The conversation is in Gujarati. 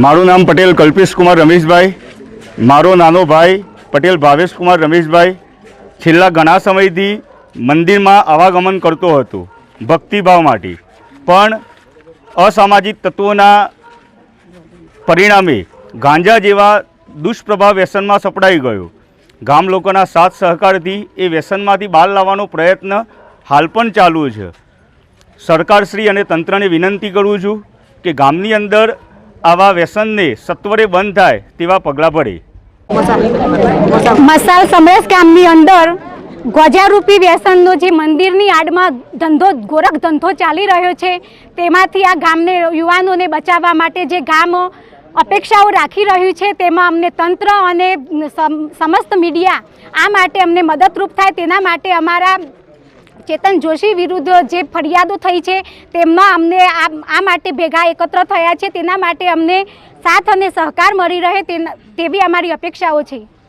મારું નામ પટેલ કલ્પેશ કુમાર રમેશભાઈ, મારો નાનો ભાઈ પટેલ ભાવેશ કુમાર રમેશભાઈ છેલ્લા ઘણા સમયથી મંદિરમાં આવાગમન કરતો હતો ભક્તિભાવ માટે, પણ અસામાજિક તત્વોના પરિણામે ગાંજા જેવા દુષ્પ્રભાવ વ્યસનમાં સપડાઈ ગયો। ગામ લોકોના સાથ સહકારથી એ વ્યસનમાંથી બહાર લાવવાનો પ્રયત્ન હાલ પણ ચાલુ છે। સરકારશ્રી અને તંત્રને વિનંતી કરું છું કે ગામની અંદર આવા વ્યસનને સત્વરે બંધ થાય તેવા પગલાં ભરે। મસાલ સમરેશ ગામની અંદર ગોજારૂપી વ્યસનનો જે મંદિરની આડમાં ગોરખ ધંધો ચાલી રહ્યો છે, તેમાંથી આ ગામને યુવાનોને બચાવવા માટે જે ગામ અપેક્ષાઓ રાખી રહ્યું છે, તેમાં અમને તંત્ર અને સમસ્ત મીડિયા આ માટે અમને મદદરૂપ થાય તેના માટે અમારા ચેતન જોશી વિરુદ્ધ જે ફરિયાદો થઈ છે તેમના અમને આ માટે ભેગા એકત્ર થયા છે, તેના માટે અમને સાથ અને સહકાર મળી રહે તેવી અમારી અપેક્ષાઓ છે।